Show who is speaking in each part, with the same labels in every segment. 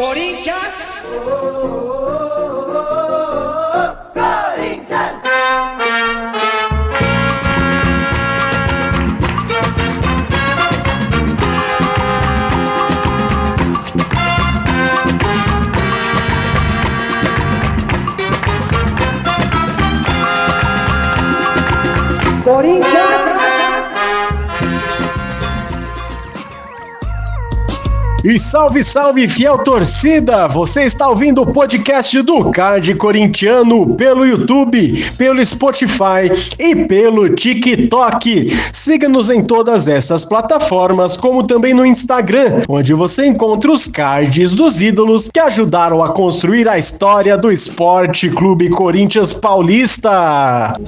Speaker 1: Corinthians!
Speaker 2: E salve, salve, fiel torcida! Você está ouvindo o podcast do Card Corintiano pelo YouTube, pelo Spotify e pelo TikTok. Siga-nos em todas essas plataformas, como também no Instagram, onde você encontra os cards dos ídolos que ajudaram a construir a história do Esporte Clube Corinthians Paulista.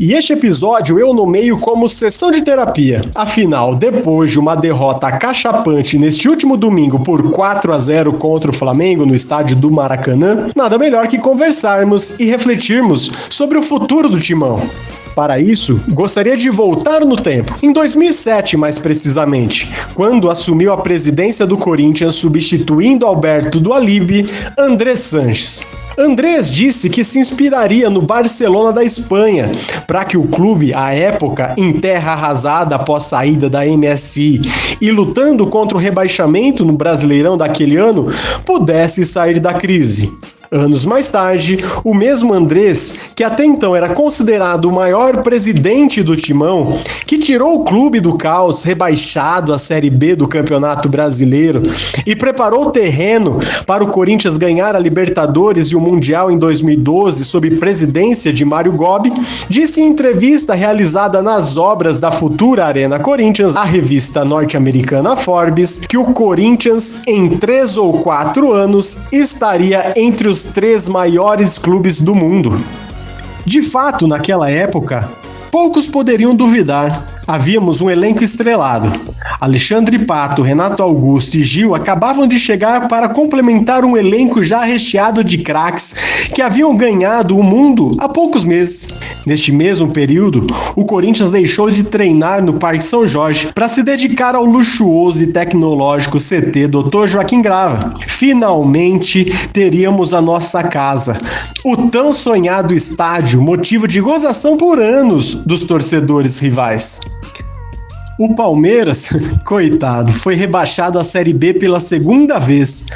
Speaker 2: E este episódio eu nomeio como sessão de terapia. Afinal, depois de uma derrota acachapante neste último domingo por 4-0 contra o Flamengo no estádio do Maracanã, nada melhor que conversarmos e refletirmos sobre o futuro do Timão. Para isso, gostaria de voltar no tempo, em 2007 mais precisamente, quando assumiu a presidência do Corinthians substituindo Alberto do Alibe, Andrés Sanches. Andrés disse que se inspiraria no Barcelona da Espanha, para que o clube, à época, em terra arrasada após saída da MSI e lutando contra o rebaixamento no Brasileirão daquele ano, pudesse sair da crise. Anos mais tarde, o mesmo Andrés, que até então era considerado o maior presidente do Timão, que tirou o clube do caos, rebaixado à Série B do Campeonato Brasileiro e preparou o terreno para o Corinthians ganhar a Libertadores e o Mundial em 2012 sob presidência de Mário Gobi, disse em entrevista realizada nas obras da futura Arena Corinthians, à revista norte-americana Forbes, que o Corinthians, em 3 ou 4 anos, estaria entre os 3 maiores clubes do mundo. De fato, naquela época, poucos poderiam duvidar. Havíamos um elenco estrelado. Alexandre Pato, Renato Augusto e Gil acabavam de chegar para complementar um elenco já recheado de craques que haviam ganhado o mundo há poucos meses. Neste mesmo período, o Corinthians deixou de treinar no Parque São Jorge para se dedicar ao luxuoso e tecnológico CT Dr. Joaquim Grava. Finalmente teríamos a nossa casa, o tão sonhado estádio, motivo de gozação por anos dos torcedores rivais. O Palmeiras, coitado, foi rebaixado à Série B pela segunda vez.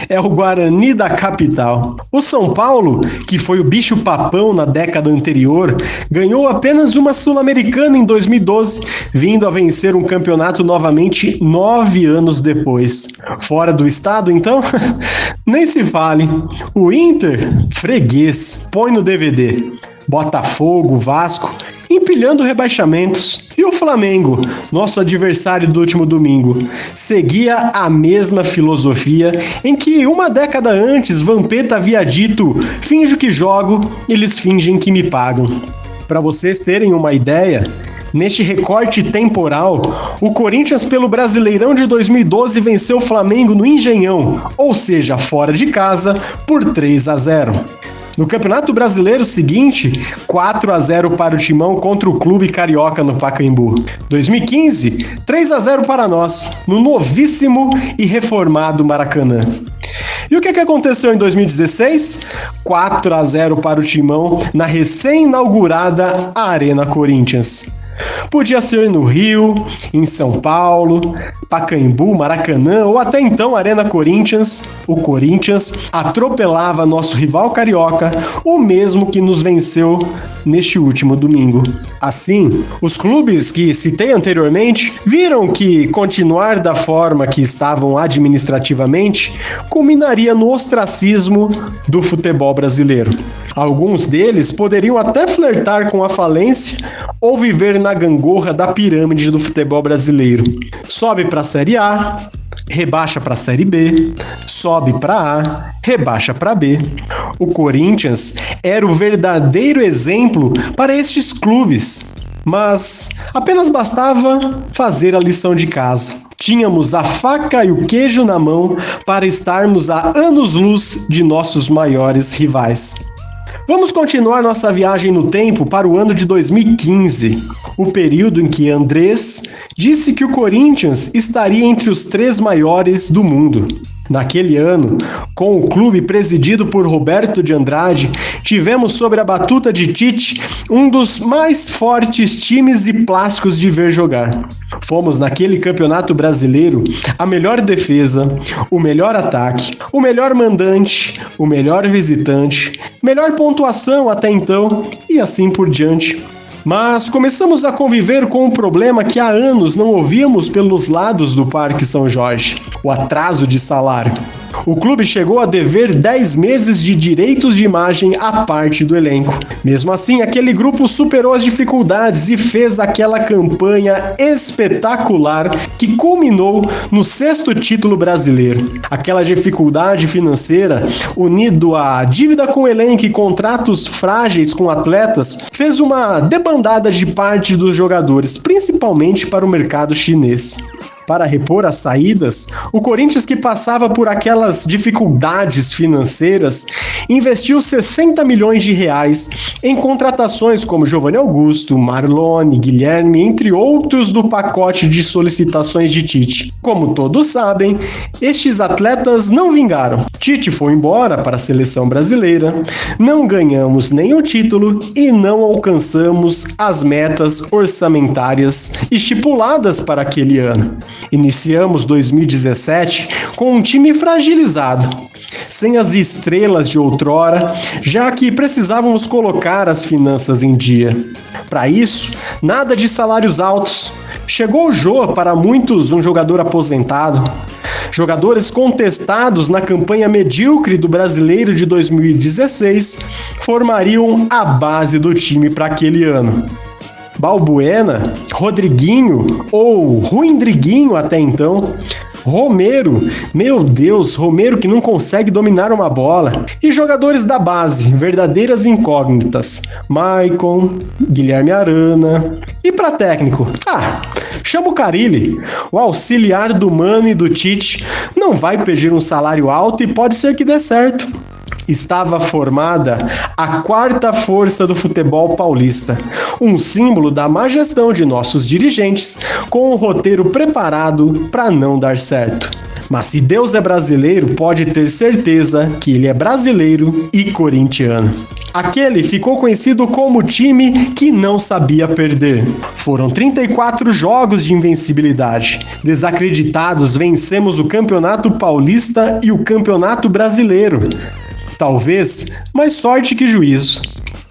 Speaker 2: É o Guarani da capital. O São Paulo, que foi o bicho-papão na década anterior, ganhou apenas uma Sul-Americana em 2012, vindo a vencer um campeonato novamente 9 anos depois. Fora do estado, então? Nem se fale. O Inter, freguês, põe no DVD. Botafogo, Vasco, empilhando rebaixamentos. E o Flamengo, nosso adversário do último domingo, seguia a mesma filosofia em que uma década antes Vampeta havia dito: finjo que jogo, eles fingem que me pagam. Para vocês terem uma ideia, neste recorte temporal, o Corinthians pelo Brasileirão de 2012 venceu o Flamengo no Engenhão, ou seja, fora de casa, por 3-0. No Campeonato Brasileiro seguinte, 4-0 para o Timão contra o Clube Carioca no Pacaembu. 2015, 3-0 para nós, no novíssimo e reformado Maracanã. E o que aconteceu em 2016? 4-0 para o Timão na recém-inaugurada Arena Corinthians. Podia ser no Rio, em São Paulo, Pacaembu, Maracanã ou até então Arena Corinthians. O Corinthians atropelava nosso rival carioca, o mesmo que nos venceu neste último domingo. Assim, os clubes que citei anteriormente viram que continuar da forma que estavam administrativamente culminaria no ostracismo do futebol brasileiro. Alguns deles poderiam até flertar com a falência ou viver na gangorra da pirâmide do futebol brasileiro. Sobe para a Série A, rebaixa para a Série B, sobe para A, rebaixa para B. O Corinthians era o verdadeiro exemplo para estes clubes, mas apenas bastava fazer a lição de casa. Tínhamos a faca e o queijo na mão para estarmos a anos-luz de nossos maiores rivais. Vamos continuar nossa viagem no tempo para o ano de 2015, o período em que Andrés disse que o Corinthians estaria entre os 3 maiores do mundo. Naquele ano, com o clube presidido por Roberto de Andrade, tivemos sob a batuta de Tite um dos mais fortes times e plásticos de ver jogar. Fomos naquele campeonato brasileiro a melhor defesa, o melhor ataque, o melhor mandante, o melhor visitante, melhor pontuação até então e assim por diante. Mas começamos a conviver com um problema que há anos não ouvíamos pelos lados do Parque São Jorge: o atraso de salário. O clube chegou a dever 10 meses de direitos de imagem à parte do elenco. Mesmo assim, aquele grupo superou as dificuldades e fez aquela campanha espetacular que culminou no 6º título brasileiro. Aquela dificuldade financeira, unido à dívida com o elenco e contratos frágeis com atletas, fez uma debandada de parte dos jogadores, principalmente para o mercado chinês. Para repor as saídas, o Corinthians, que passava por aquelas dificuldades financeiras, investiu 60 milhões de reais em contratações como Giovanni Augusto, Marlone, Guilherme, entre outros do pacote de solicitações de Tite. Como todos sabem, estes atletas não vingaram. Tite foi embora para a seleção brasileira, não ganhamos nenhum título e não alcançamos as metas orçamentárias estipuladas para aquele ano. Iniciamos 2017 com um time fragilizado, sem as estrelas de outrora, já que precisávamos colocar as finanças em dia. Para isso, nada de salários altos. Chegou o Jô, para muitos um jogador aposentado. Jogadores contestados na campanha medíocre do Brasileiro de 2016 formariam a base do time para aquele ano. Balbuena, Rodriguinho ou Ruindriguinho até então, Romero, meu Deus, Romero que não consegue dominar uma bola, e jogadores da base, verdadeiras incógnitas, Maicon, Guilherme Arana. E para técnico, chama o Carille, o auxiliar do Mano e do Tite, não vai pedir um salário alto e pode ser que dê certo. Estava formada a 4ª força do futebol paulista, um símbolo da má gestão de nossos dirigentes, com um roteiro preparado para não dar certo. Mas se Deus é brasileiro, pode ter certeza que ele é brasileiro e corintiano. Aquele ficou conhecido como o time que não sabia perder. Foram 34 jogos de invencibilidade. Desacreditados, vencemos o Campeonato Paulista e o Campeonato Brasileiro. Talvez mais sorte que juízo.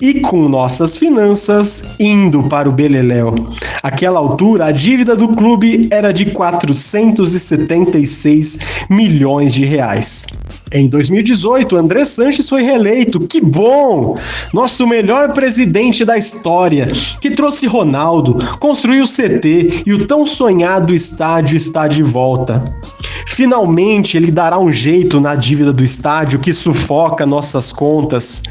Speaker 2: E com nossas finanças indo para o beleléu. Àquela altura, a dívida do clube era de 476 milhões de reais. Em 2018, André Sanches foi reeleito. Que bom! Nosso melhor presidente da história, que trouxe Ronaldo, construiu o CT e o tão sonhado estádio está de volta. Finalmente, ele dará um jeito na dívida do estádio que sufoca nossas contas.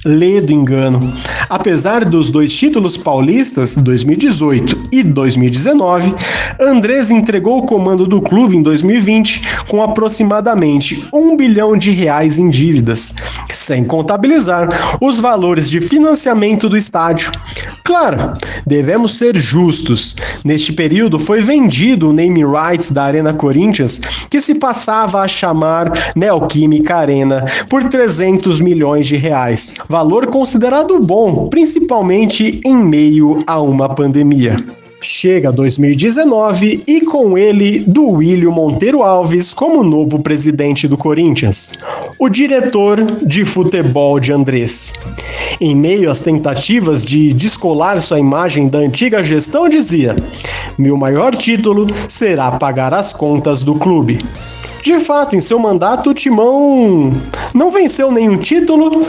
Speaker 2: Ledo engano. Apesar dos 2 títulos paulistas, 2018 e 2019, Andrés entregou o comando do clube em 2020 com aproximadamente R$1 bilhão em dívidas, sem contabilizar os valores de financiamento do estádio. Claro, devemos ser justos. Neste período foi vendido o name rights da Arena Corinthians, que se passava a chamar Neoquímica Arena, por R$300 milhões. Valor considerado bom, principalmente em meio a uma pandemia. Chega 2019 e com ele Duílio Monteiro Alves como novo presidente do Corinthians, o diretor de futebol de Andrés. Em meio às tentativas de descolar sua imagem da antiga gestão, dizia: "Meu maior título será pagar as contas do clube." De fato, em seu mandato, o Timão não venceu nenhum título,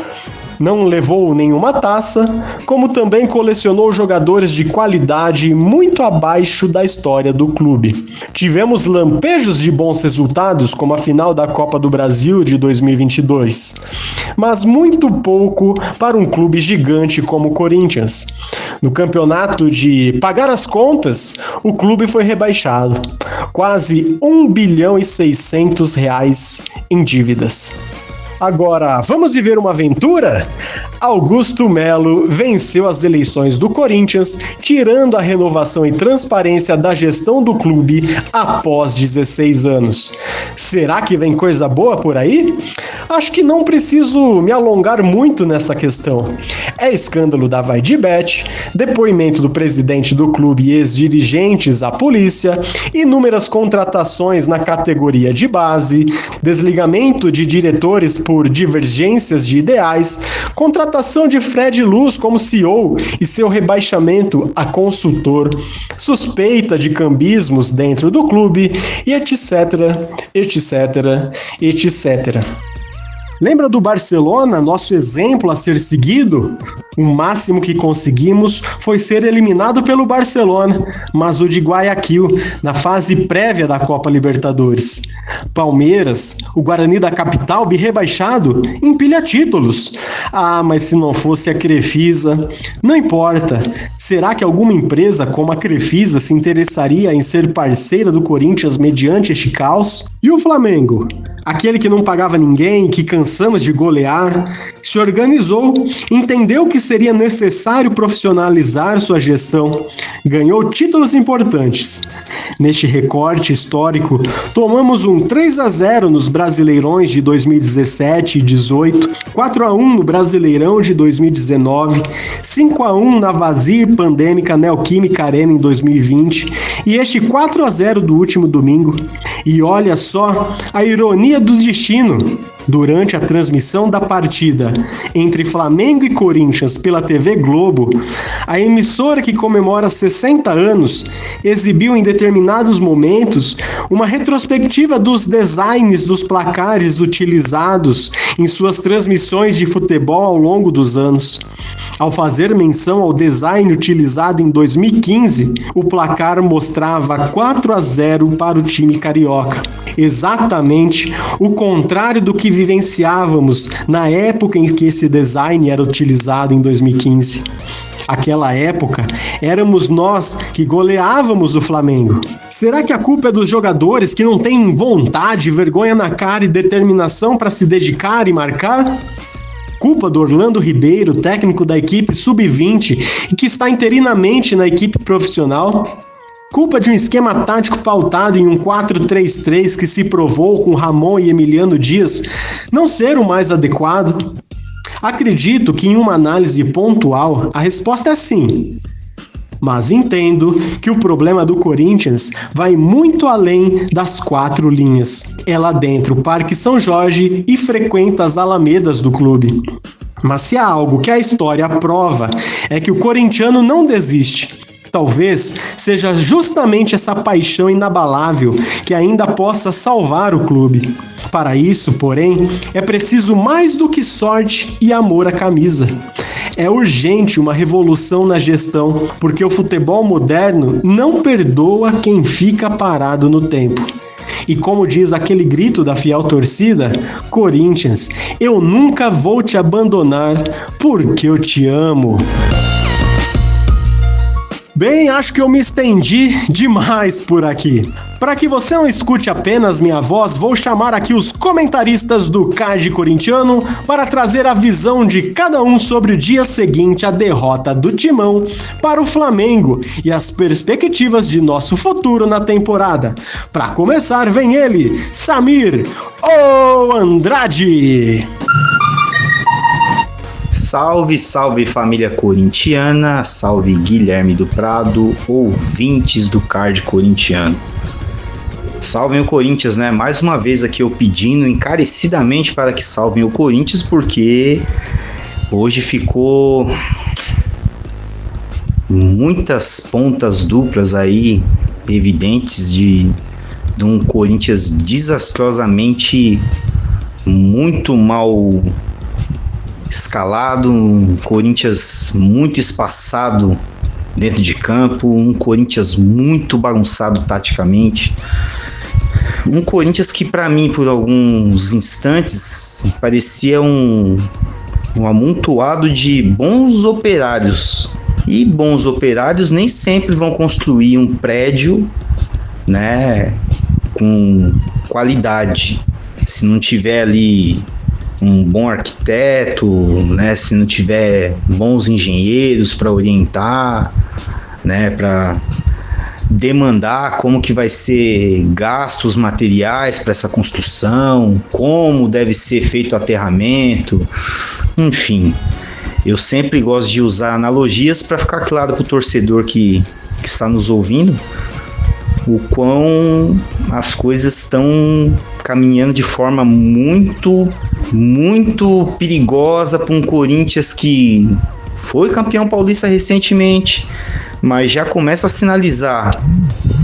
Speaker 2: não levou nenhuma taça, como também colecionou jogadores de qualidade muito abaixo da história do clube. Tivemos lampejos de bons resultados, como a final da Copa do Brasil de 2022, mas muito pouco para um clube gigante como o Corinthians. No campeonato de pagar as contas, o clube foi rebaixado, quase R$1 bilhão e 600 em dívidas. Agora, vamos viver uma aventura? Augusto Melo venceu as eleições do Corinthians, tirando a renovação e transparência da gestão do clube após 16 anos. Será que vem coisa boa por aí? Acho que não preciso me alongar muito nessa questão. É escândalo da Vaidibet, depoimento do presidente do clube e ex-dirigentes à polícia, inúmeras contratações na categoria de base, desligamento de diretores por divergências de ideais, contratação de Fred Luz como CEO e seu rebaixamento a consultor, suspeita de cambismos dentro do clube e etc, etc, etc. Lembra do Barcelona, nosso exemplo a ser seguido? O máximo que conseguimos foi ser eliminado pelo Barcelona, mas o de Guayaquil, na fase prévia da Copa Libertadores. Palmeiras, o Guarani da capital, rebaixado, empilha títulos. Ah, mas se não fosse a Crefisa, não importa. Será que alguma empresa como a Crefisa se interessaria em ser parceira do Corinthians mediante este caos? E o Flamengo? Aquele que não pagava ninguém, que cansamos de golear, se organizou, entendeu que seria necessário profissionalizar sua gestão, ganhou títulos importantes. Neste recorte histórico, tomamos um 3-0 nos Brasileirões de 2017 e 18, 4-1 no Brasileirão de 2019, 5-1 na vazia e pandêmica Neoquímica Arena em 2020 e este 4-0 do último domingo. E olha só a ironia do destino. Durante a transmissão da partida entre Flamengo e Corinthians pela TV Globo, a emissora que comemora 60 anos exibiu em determinados momentos uma retrospectiva dos designs dos placares utilizados em suas transmissões de futebol ao longo dos anos. Ao fazer menção ao design utilizado em 2015, o placar mostrava 4-0 para o time carioca. Exatamente o contrário do que vivenciávamos na época em que esse design era utilizado em 2015. Aquela época, éramos nós que goleávamos o Flamengo. Será que a culpa é dos jogadores que não têm vontade, vergonha na cara e determinação para se dedicar e marcar? Culpa do Orlando Ribeiro, técnico da equipe sub-20 e que está interinamente na equipe profissional? Culpa de um esquema tático pautado em um 4-3-3 que se provou com Ramon e Emiliano Dias não ser o mais adequado? Acredito que em uma análise pontual a resposta é sim. Mas entendo que o problema do Corinthians vai muito além das 4 linhas. É lá dentro o Parque São Jorge e frequenta as alamedas do clube. Mas se há algo que a história prova é que o corintiano não desiste. Talvez seja justamente essa paixão inabalável que ainda possa salvar o clube. Para isso, porém, é preciso mais do que sorte e amor à camisa. É urgente uma revolução na gestão, porque o futebol moderno não perdoa quem fica parado no tempo. E como diz aquele grito da fiel torcida, Corinthians, eu nunca vou te abandonar, porque eu te amo. Bem, acho que eu me estendi demais por aqui. Para que você não escute apenas minha voz, vou chamar aqui os comentaristas do Card Corintiano para trazer a visão de cada um sobre o dia seguinte à derrota do Timão para o Flamengo e as perspectivas de nosso futuro na temporada. Para começar, vem ele, Samir Andrade.
Speaker 1: Salve, salve família corintiana, salve Guilherme do Prado, ouvintes do Card Corintiano. Salvem o Corinthians, né? Mais uma vez aqui eu pedindo encarecidamente para que salvem o Corinthians, porque hoje ficou muitas pontas duplas aí evidentes de um Corinthians desastrosamente muito mal escalado, um Corinthians muito espaçado dentro de campo, um Corinthians muito bagunçado taticamente, um Corinthians que para mim por alguns instantes parecia um amontoado de bons operários, e bons operários nem sempre vão construir um prédio, né, com qualidade. Se não tiver ali um bom arquiteto, né, se não tiver bons engenheiros para orientar, né, para demandar como que vai ser gastos materiais para essa construção, como deve ser feito o aterramento, enfim. Eu sempre gosto de usar analogias para ficar claro para o torcedor que está nos ouvindo o quão as coisas estão caminhando de forma muito, muito perigosa para um Corinthians que foi campeão paulista recentemente, mas já começa a sinalizar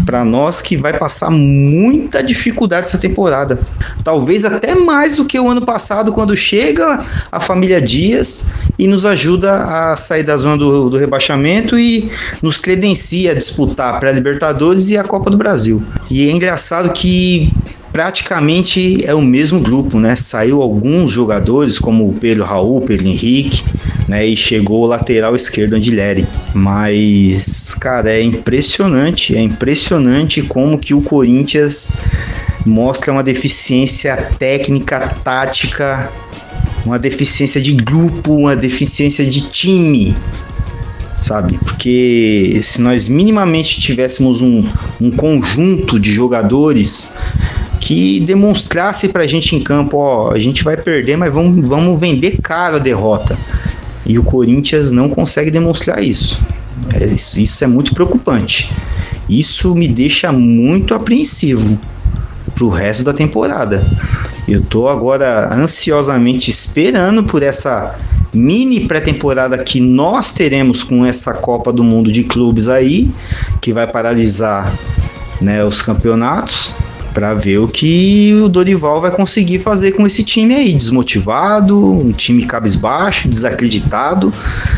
Speaker 1: para nós que vai passar muita dificuldade essa temporada. Talvez até mais do que o ano passado, quando chega a família Dias e nos ajuda a sair da zona do rebaixamento e nos credencia a disputar a pré-Libertadores e a Copa do Brasil. E é engraçado que praticamente é o mesmo grupo, né? Saiu alguns jogadores como o Pedro Raul, Pedro Henrique, né? E chegou o lateral esquerdo Andileri. Mas, cara, é impressionante como que o Corinthians mostra uma deficiência técnica, tática, uma deficiência de grupo, uma deficiência de time, sabe? Porque se nós minimamente tivéssemos um conjunto de jogadores que demonstrasse pra gente em campo, ó, a gente vai perder, mas vamos vender caro a derrota. E o Corinthians não consegue demonstrar isso. Isso é muito preocupante. Isso me deixa muito apreensivo pro resto da temporada. Eu tô agora ansiosamente esperando por essa mini pré-temporada que nós teremos com essa Copa do Mundo de Clubes aí, que vai paralisar, né, os campeonatos, para ver o que o Dorival vai conseguir fazer com esse time aí, desmotivado, um time cabisbaixo, desacreditado.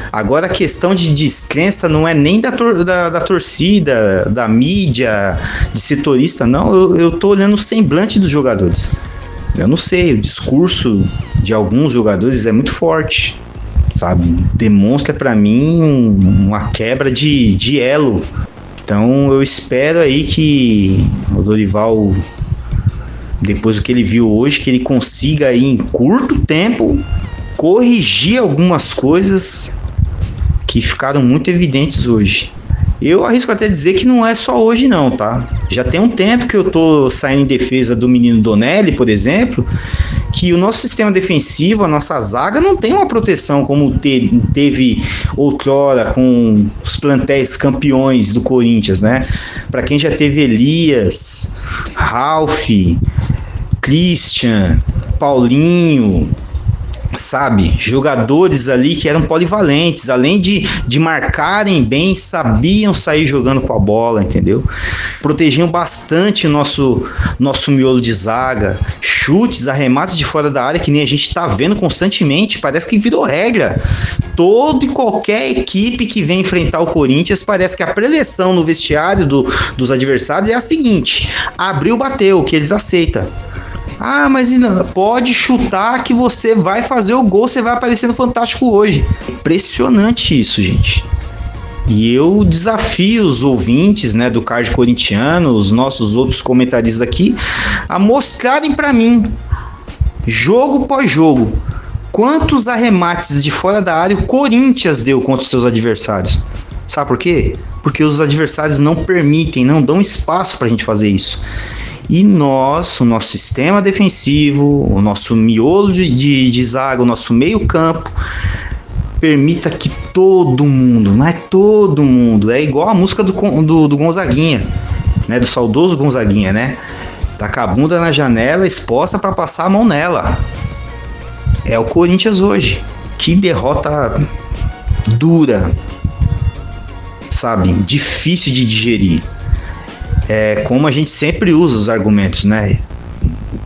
Speaker 1: Agora a questão de descrença não é nem da torcida, da mídia, de setorista, não. Eu tô olhando o semblante dos jogadores. Eu não sei, o discurso de alguns jogadores é muito forte, sabe? Demonstra para mim uma quebra de elo. Então eu espero aí que o Dorival, depois do que ele viu hoje, que ele consiga aí em curto tempo corrigir algumas coisas que ficaram muito evidentes hoje. Eu arrisco até dizer que não é só hoje não, tá? Já tem um tempo que eu tô saindo em defesa do menino Donelli, por exemplo, que o nosso sistema defensivo, a nossa zaga, não tem uma proteção como teve outrora com os plantéis campeões do Corinthians, né? Para quem já teve Elias, Ralf, Christian, Paulinho, sabe, jogadores ali que eram polivalentes, além de marcarem bem, sabiam sair jogando com a bola, entendeu? Protegiam bastante o nosso miolo de zaga, chutes, arremates de fora da área, que nem a gente tá vendo constantemente, parece que virou regra. Todo e qualquer equipe que vem enfrentar o Corinthians, parece que a preleção no vestiário dos adversários é a seguinte: abriu, bateu, que eles aceitam. Ah, mas pode chutar que você vai fazer o gol, você vai aparecer no Fantástico hoje. Impressionante isso, gente. E eu desafio os ouvintes, né, do Card Corintiano, os nossos outros comentaristas aqui, a mostrarem para mim, jogo pós jogo, quantos arremates de fora da área o Corinthians deu contra os seus adversários. Sabe por quê? Porque os adversários não permitem, não dão espaço pra gente fazer isso. E o nosso sistema defensivo, o nosso miolo de zaga, o nosso meio campo, permita que todo mundo, não é todo mundo, é igual a música do Gonzaguinha, né, do saudoso Gonzaguinha, né? Tá com a bunda na janela, exposta para passar a mão nela. É o Corinthians hoje. Que derrota dura, sabe? Difícil de digerir. É como a gente sempre usa os argumentos, né?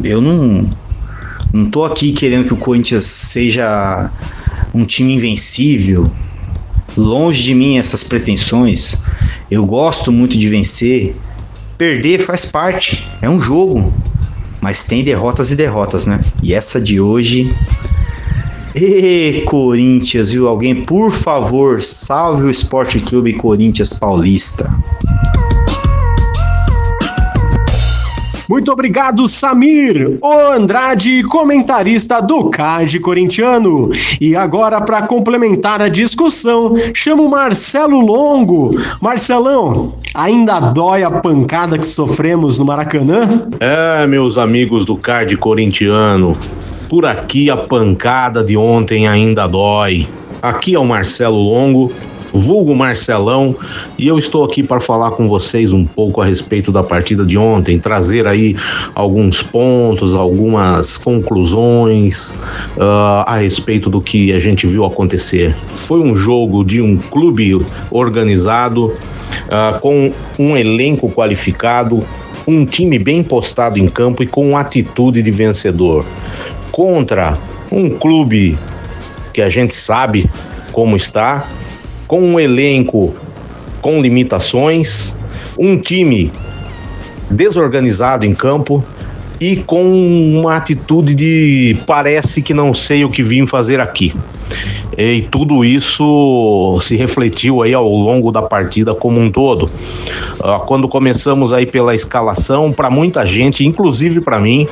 Speaker 1: Eu não tô aqui querendo que o Corinthians seja um time invencível. Longe de mim essas pretensões. Eu gosto muito de vencer. Perder faz parte, é um jogo. Mas tem derrotas e derrotas, né? E essa de hoje... Corinthians, viu? Alguém, por favor, salve o Esporte Clube Corinthians Paulista.
Speaker 2: Muito obrigado, Samir, o Andrade, comentarista do Card corintiano. E agora, para complementar a discussão, chamo o Marcelo Longo. Marcelão, ainda dói a pancada que sofremos no Maracanã?
Speaker 3: Meus amigos do Card corintiano, por aqui a pancada de ontem ainda dói. Aqui é o Marcelo Longo, vulgo Marcelão, e eu estou aqui para falar com vocês um pouco a respeito da partida de ontem, trazer aí alguns pontos, algumas conclusões a respeito do que a gente viu acontecer. Foi um jogo de um clube organizado, com um elenco qualificado, um time bem postado em campo e com atitude de vencedor, contra um clube que a gente sabe como está, com um elenco com limitações, um time desorganizado em campo e com uma atitude de parece que não sei o que vim fazer aqui. E tudo isso se refletiu aí ao longo da partida como um todo. Quando começamos aí pela escalação, para muita gente, inclusive para mim,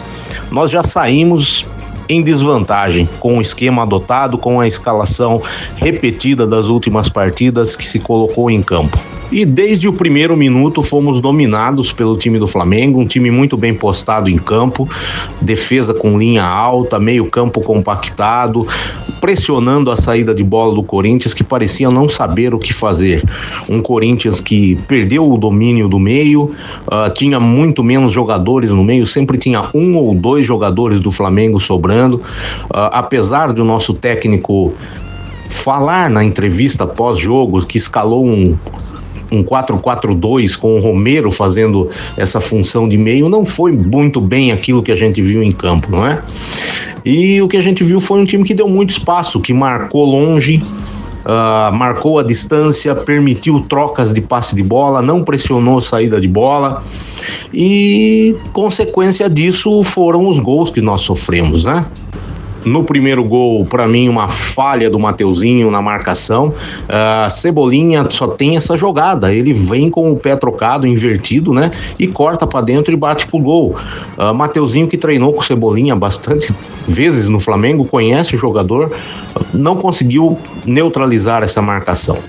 Speaker 3: nós já saímos em desvantagem com o esquema adotado, com a escalação repetida das últimas partidas que se colocou em campo. E desde o primeiro minuto fomos dominados pelo time do Flamengo, um time muito bem postado em campo, defesa com linha alta, meio campo compactado, pressionando a saída de bola do Corinthians, que parecia não saber o que fazer. Um Corinthians que perdeu o domínio do meio, tinha muito menos jogadores no meio, sempre tinha um ou dois jogadores do Flamengo sobrando, apesar do nosso técnico falar na entrevista pós-jogo que escalou um 4-4-2 com o Romero fazendo essa função de meio, não foi muito bem aquilo que a gente viu em campo, não é? E o que a gente viu foi um time que deu muito espaço, que marcou longe, marcou a distância, permitiu trocas de passe de bola, não pressionou saída de bola, e consequência disso foram os gols que nós sofremos, né? No primeiro gol, para mim, uma falha do Mateuzinho na marcação. Cebolinha só tem essa jogada, ele vem com o pé trocado, invertido, né? E corta para dentro e bate pro gol. Mateuzinho, que treinou com o Cebolinha bastante vezes no Flamengo, conhece o jogador, não conseguiu neutralizar essa marcação.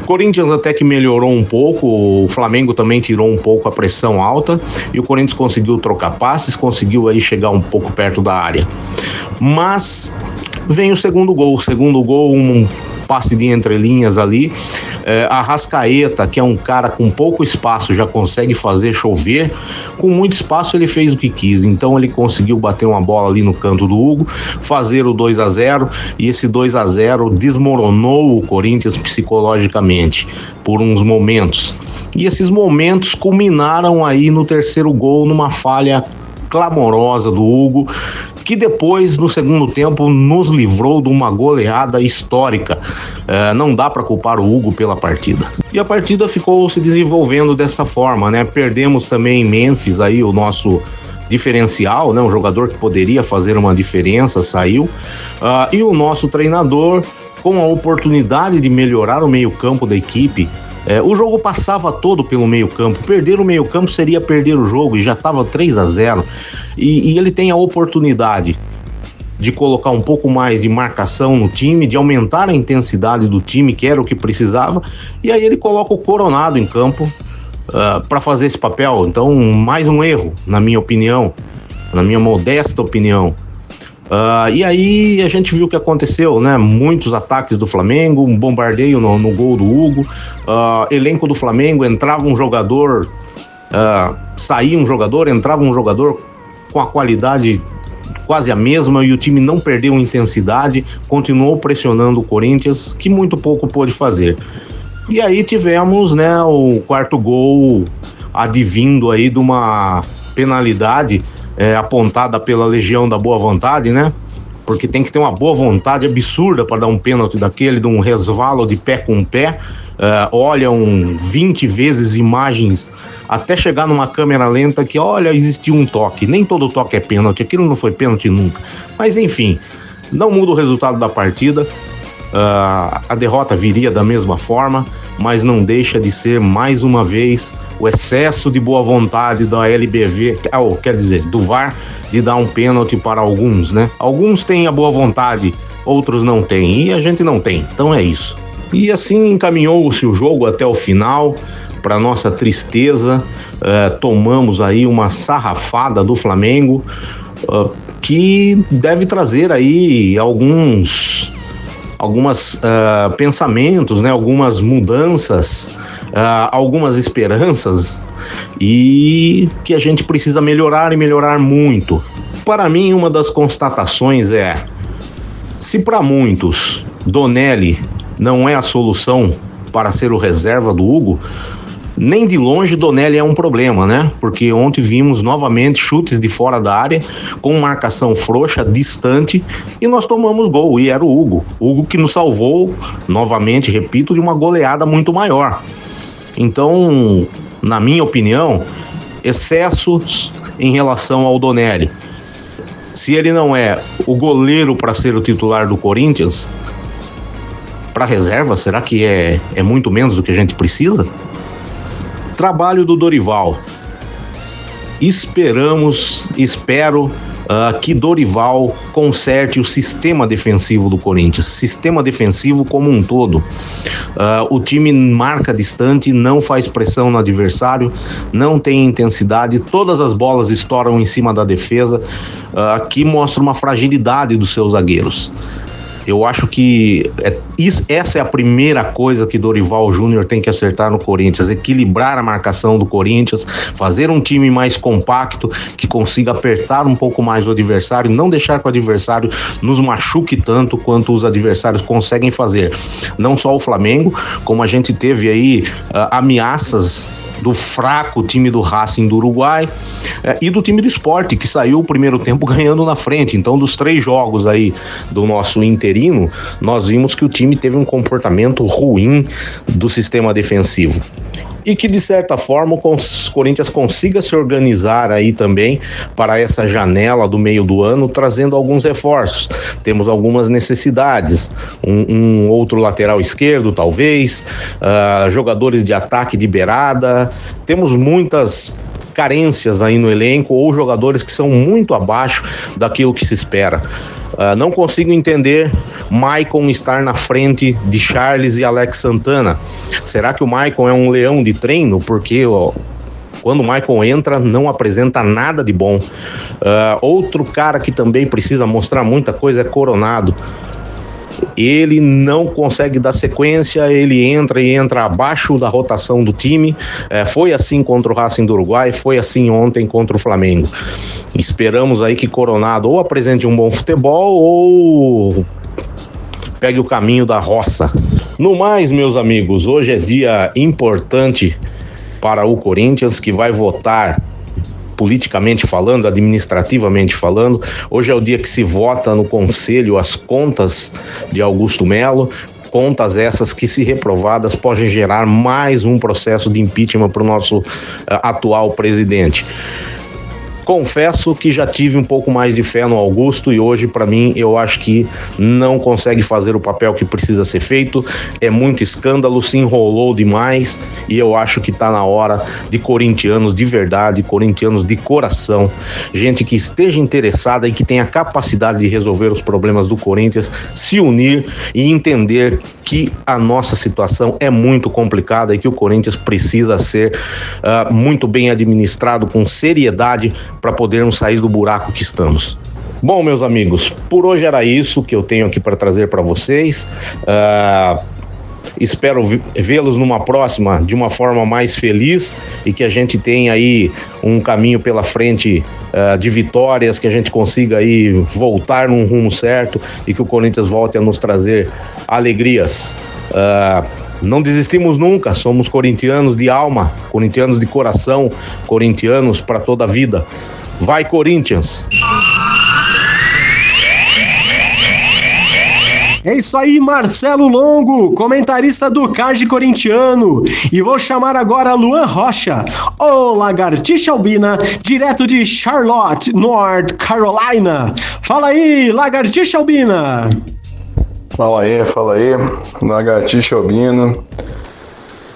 Speaker 3: Corinthians até que melhorou um pouco, o Flamengo também tirou um pouco a pressão alta e o Corinthians conseguiu trocar passes, conseguiu aí chegar um pouco perto da área. Mas vem o segundo gol, um passe de entrelinhas ali, Arrascaeta, que é um cara com pouco espaço, já consegue fazer chover, com muito espaço ele fez o que quis, então ele conseguiu bater uma bola ali no canto do Hugo, fazer o 2-0, e esse 2-0 desmoronou o Corinthians psicologicamente por uns momentos, e esses momentos culminaram aí no terceiro gol, numa falha clamorosa do Hugo, que depois, no segundo tempo, nos livrou de uma goleada histórica. Não dá para culpar o Hugo pela partida. E a partida ficou se desenvolvendo dessa forma, né? Perdemos também em Memphis aí o nosso diferencial, né? Um jogador que poderia fazer uma diferença, saiu. E o nosso treinador, com a oportunidade de melhorar o meio-campo da equipe, o jogo passava todo pelo meio-campo. Perder o meio-campo seria perder o jogo e já estava 3-0. E ele tem a oportunidade de colocar um pouco mais de marcação no time, de aumentar a intensidade do time, que era o que precisava. E aí ele coloca o Coronado em campo para fazer esse papel. Então, mais um erro, na minha opinião, na minha modesta opinião. E aí a gente viu o que aconteceu, né? Muitos ataques do Flamengo, um bombardeio no gol do Hugo, elenco do Flamengo, entrava um jogador, saía um jogador, entrava um jogador com a qualidade quase a mesma, e o time não perdeu intensidade, continuou pressionando o Corinthians, que muito pouco pôde fazer. E aí tivemos, né, o quarto gol advindo aí de uma penalidade apontada pela Legião da Boa Vontade, né? Porque tem que ter uma boa vontade absurda para dar um pênalti daquele, de um resvalo de pé com pé. Olham 20 vezes imagens até chegar numa câmera lenta que, olha, existiu um toque. Nem todo toque é pênalti, aquilo não foi pênalti nunca. Mas enfim, não muda o resultado da partida. A derrota viria da mesma forma. mas não deixa de ser, mais uma vez, o excesso de boa vontade da LBV, quer dizer, do VAR, de dar um pênalti para alguns, né? Alguns têm a boa vontade, outros não têm, e a gente não tem, então é isso. E assim encaminhou-se o jogo até o final. Para nossa tristeza, tomamos aí uma sarrafada do Flamengo, que deve trazer aí alguns pensamentos, né? Algumas mudanças, algumas esperanças, e que a gente precisa melhorar e melhorar muito. Para mim, uma das constatações é: se para muitos Donelli não é a solução para ser o reserva do Hugo, nem de longe Donelli é um problema, né? Porque ontem vimos novamente chutes de fora da área, com marcação frouxa, distante, e nós tomamos gol, e era o Hugo. Hugo que nos salvou, novamente, repito, de uma goleada muito maior. Então, na minha opinião, excessos em relação ao Donelli. Se ele não é o goleiro para ser o titular do Corinthians, para reserva, será que é muito menos do que a gente precisa? Trabalho do Dorival. Espero que Dorival conserte o sistema defensivo do Corinthians, sistema defensivo como um todo. O time marca distante, não faz pressão no adversário, não tem intensidade, todas as bolas estouram em cima da defesa, que mostra uma fragilidade dos seus zagueiros. Eu acho que essa é a primeira coisa que Dorival Júnior tem que acertar no Corinthians: equilibrar a marcação do Corinthians, fazer um time mais compacto, que consiga apertar um pouco mais o adversário, não deixar que o adversário nos machuque tanto quanto os adversários conseguem fazer. Não só o Flamengo, como a gente teve aí ameaças do fraco time do Racing do Uruguai e do time do Sport, que saiu o primeiro tempo ganhando na frente. Então, dos 3 jogos aí do nosso interino, nós vimos que o time teve um comportamento ruim do sistema defensivo. E que, de certa forma, o Corinthians consiga se organizar aí também para essa janela do meio do ano, trazendo alguns reforços. Temos algumas necessidades, um outro lateral esquerdo, talvez, jogadores de ataque de beirada. Temos muitas carências aí no elenco, ou jogadores que são muito abaixo daquilo que se espera. Não consigo entender Maicon estar na frente de Charles e Alex Santana. Será que o Maicon é um leão de treino? Porque quando o Maicon entra, não apresenta nada de bom. Outro cara que também precisa mostrar muita coisa é Coronado. Ele não consegue dar sequência, ele entra abaixo da rotação do time. Foi assim contra o Racing do Uruguai, foi assim ontem contra o Flamengo. Esperamos aí que Coronado ou apresente um bom futebol ou pegue o caminho da roça. No mais, meus amigos, hoje é dia importante para o Corinthians, que vai votar, politicamente falando, administrativamente falando. Hoje é o dia que se vota no Conselho as contas de Augusto Melo, contas essas que, se reprovadas, podem gerar mais um processo de impeachment para o nosso atual presidente. Confesso que já tive um pouco mais de fé no Augusto, e hoje, para mim, eu acho que não consegue fazer o papel que precisa ser feito. É muito escândalo, se enrolou demais, e eu acho que está na hora de corintianos de verdade, corintianos de coração, gente que esteja interessada e que tenha capacidade de resolver os problemas do Corinthians, se unir e entender que a nossa situação é muito complicada e que o Corinthians precisa ser muito bem administrado, com seriedade, para podermos sair do buraco que estamos. Bom, meus amigos, por hoje era isso que eu tenho aqui para trazer para vocês. Espero vê-los numa próxima de uma forma mais feliz, e que a gente tenha aí um caminho pela frente de vitórias, que a gente consiga aí voltar num rumo certo e que o Corinthians volte a nos trazer alegrias. Não desistimos nunca, somos corintianos de alma, corintianos de coração, corintianos para toda a vida. Vai, Corinthians!
Speaker 2: É isso aí, Marcelo Longo, comentarista do Card Corintiano. E vou chamar agora Luan Rocha, o Lagartixa Albina, direto de Charlotte, North Carolina. Fala aí, Lagartixa Albina.
Speaker 4: Fala aí, Lagartixa Albina.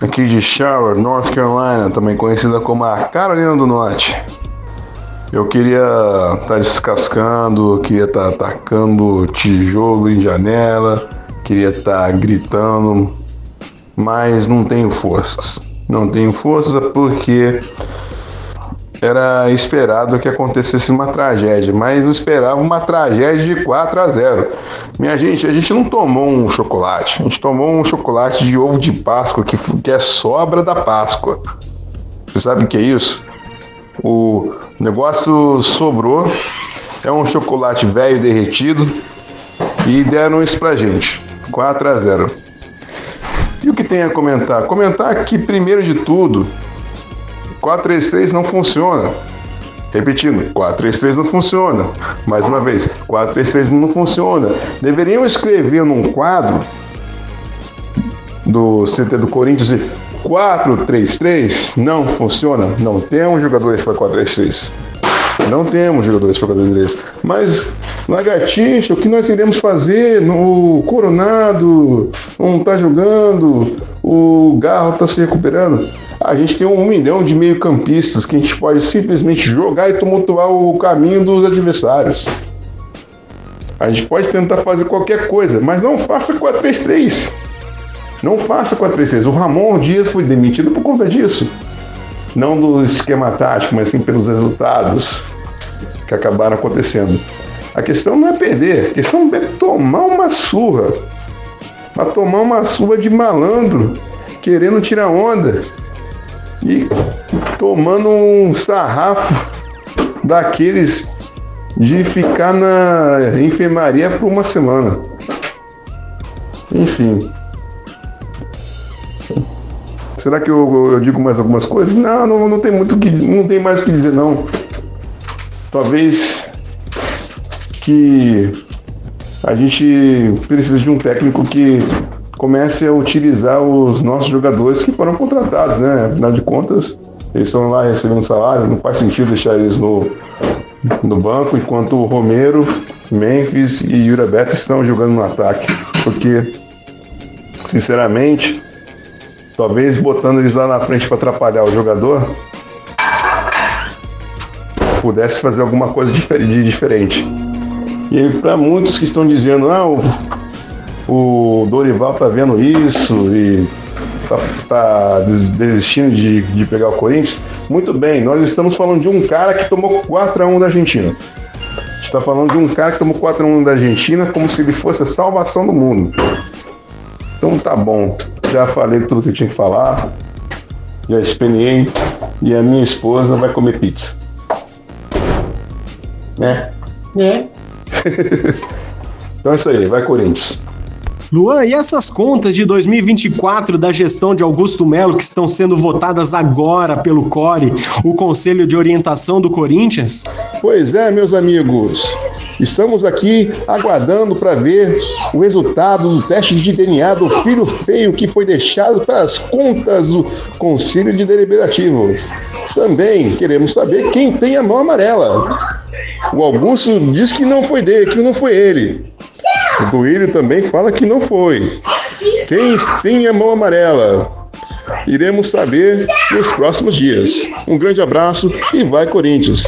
Speaker 4: aqui de Charlotte, North Carolina, também conhecida como a Carolina do Norte. Eu queria estar descascando, queria estar atacando tijolo em janela, queria estar gritando, mas não tenho forças. Não tenho forças porque era esperado que acontecesse uma tragédia, mas eu esperava uma tragédia de 4-0. Minha gente, a gente não tomou um chocolate, a gente tomou um chocolate de ovo de Páscoa, que é sobra da Páscoa. Você sabe o que é isso? O negócio sobrou, é um chocolate velho derretido e deram isso pra gente, 4-0. E o que tem a comentar? Comentar que, primeiro de tudo, 4-3-3 não funciona. Repetindo, 4-3-3 não funciona. Mais uma vez, 4-3-3 não funciona. Deveriam escrever num quadro do CT do Corinthians 4-3-3 não funciona. Não temos jogadores para 4-3-3. Não temos jogadores para 4-3-3. Mas, lagartixa, o que nós iremos fazer? O Coronado não está jogando, o Garro está se recuperando. A gente tem 1 milhão de meio-campistas que a gente pode simplesmente jogar e tumultuar o caminho dos adversários. A gente pode tentar fazer qualquer coisa, mas não faça 4-3-3. Não faça 4-3-3. O Ramon Dias foi demitido por conta disso. Não do esquema tático, mas sim pelos resultados que acabaram acontecendo. A questão não é perder, a questão é tomar uma surra. Mas tomar uma surra de malandro, querendo tirar onda. E tomando um sarrafo daqueles de ficar na enfermaria por uma semana. Enfim. Será que eu digo mais algumas coisas? Não tem muito que, não tem mais o que dizer não. Talvez que a gente precise de um técnico que comece a utilizar os nossos jogadores que foram contratados, né? Afinal de contas, eles estão lá recebendo salário, não faz sentido deixar eles no banco, enquanto o Romero, Memphis e Yuri Alberto estão jogando no ataque. Porque, sinceramente, talvez botando eles lá na frente para atrapalhar o jogador, pudesse fazer alguma coisa de diferente. E para muitos que estão dizendo, o Dorival tá vendo isso e tá desistindo de pegar o Corinthians. Muito bem, nós estamos falando de um cara que tomou 4-1 da Argentina. A gente está falando de um cara que tomou 4-1 da Argentina como se ele fosse a salvação do mundo. Então tá bom, já falei tudo que eu tinha que falar, já experiei e a minha esposa vai comer pizza. Né? Então é isso aí, vai Corinthians.
Speaker 2: Luan, e essas contas de 2024 da gestão de Augusto Melo que estão sendo votadas agora pelo CORE, o Conselho de Orientação do Corinthians?
Speaker 4: Pois é, meus amigos, estamos aqui aguardando para ver o resultado do teste de DNA do filho feio que foi deixado para as contas do Conselho de Deliberativo. Também queremos saber quem tem a mão amarela. O Augusto diz que não foi dele, que não foi ele. O Duílio também fala que não foi. Quem tem a mão amarela? Iremos saber nos próximos dias. Um grande abraço e vai Corinthians!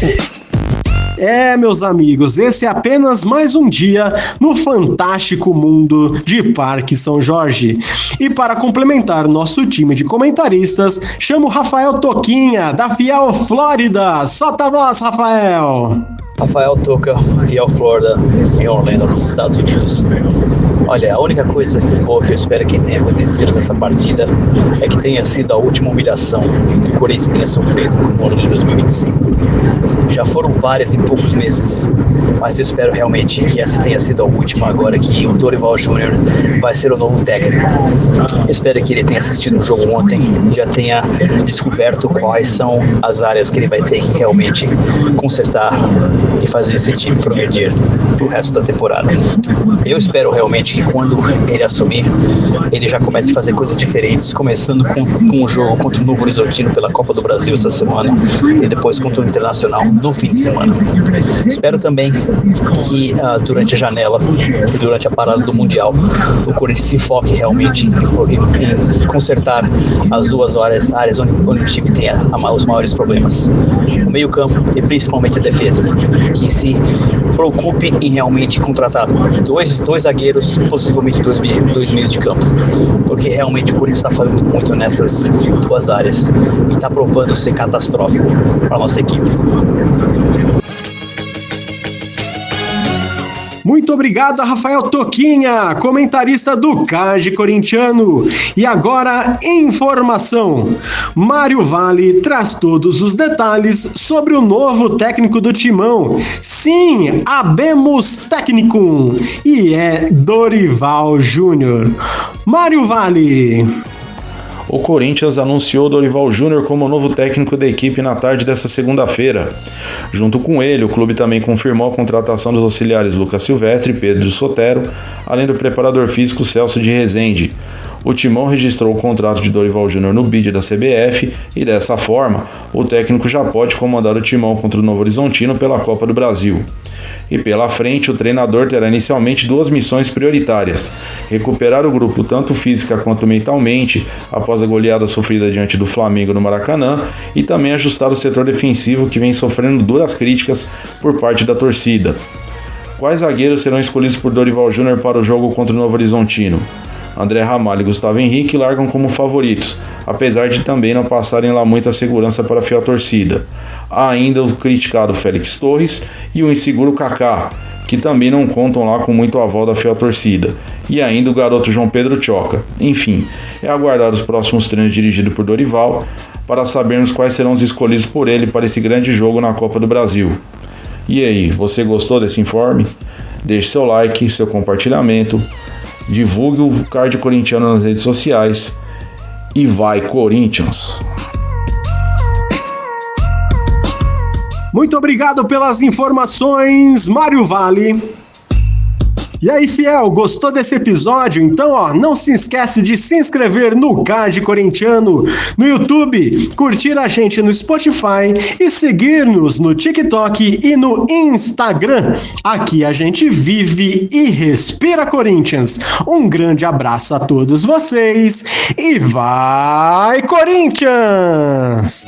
Speaker 2: Meus amigos, esse é apenas mais um dia no fantástico mundo de Parque São Jorge. E para complementar nosso time de comentaristas, chamo Rafael Toquinha, da Fiel Flórida. Solta a voz, Rafael!
Speaker 5: Rafael Toca, Fiel Flórida, em Orlando, nos Estados Unidos. Olha, a única coisa boa que eu espero que tenha acontecido nessa partida é que tenha sido a última humilhação que o Corinthians tenha sofrido no ano de 2025. Já foram várias em poucos meses, mas eu espero realmente que essa tenha sido a última, agora que o Dorival Júnior vai ser o novo técnico. Eu espero que ele tenha assistido o jogo ontem, já tenha descoberto quais são as áreas que ele vai ter que realmente consertar e fazer esse time progredir pro resto da temporada. Eu espero realmente que quando ele assumir, ele já comece a fazer coisas diferentes, começando com o jogo contra o Novo Horizontino pela Copa do Brasil essa semana e depois contra o Internacional no fim de semana. Espero também que durante a janela e durante a parada do Mundial o Corinthians se foque realmente em consertar as duas áreas onde o time tem os maiores problemas. O meio campo e principalmente a defesa, que se preocupe em realmente contratar dois zagueiros, possivelmente dois meios de campo, porque realmente o Corinthians está falando muito nessas duas áreas e está provando ser catastrófico para a nossa equipe.
Speaker 2: Muito obrigado a Rafael Toquinha, comentarista do Card Corintiano. E agora, informação. Mário Vale traz todos os detalhes sobre o novo técnico do Timão. Sim, habemos técnico. E é Dorival Júnior. Mário Vale.
Speaker 6: O Corinthians anunciou Dorival Júnior como novo técnico da equipe na tarde desta segunda-feira. Junto com ele, o clube também confirmou a contratação dos auxiliares Lucas Silvestre e Pedro Sotero, além do preparador físico Celso de Rezende. O Timão registrou o contrato de Dorival Júnior no bid da CBF e, dessa forma, o técnico já pode comandar o Timão contra o Novo Horizontino pela Copa do Brasil. E pela frente, o treinador terá inicialmente duas missões prioritárias: recuperar o grupo tanto física quanto mentalmente após a goleada sofrida diante do Flamengo no Maracanã, e também ajustar o setor defensivo, que vem sofrendo duras críticas por parte da torcida. Quais zagueiros serão escolhidos por Dorival Júnior para o jogo contra o Novo Horizontino? André Ramalho e Gustavo Henrique largam como favoritos, apesar de também não passarem lá muita segurança para a fiel torcida. Há ainda o criticado Félix Torres e o inseguro Kaká, que também não contam lá com muito aval da fiel torcida. E ainda o garoto João Pedro Choca. Enfim, é aguardar os próximos treinos dirigidos por Dorival para sabermos quais serão os escolhidos por ele para esse grande jogo na Copa do Brasil. E aí, você gostou desse informe? Deixe seu like, seu compartilhamento, divulgue o Card Corintiano nas redes sociais e vai Corinthians!
Speaker 2: Muito obrigado pelas informações, Mário Vale. E aí, fiel, gostou desse episódio? Então, não se esquece de se inscrever no Card Corintiano no YouTube, curtir a gente no Spotify e seguir-nos no TikTok e no Instagram. Aqui a gente vive e respira Corinthians. Um grande abraço a todos vocês e vai Corinthians!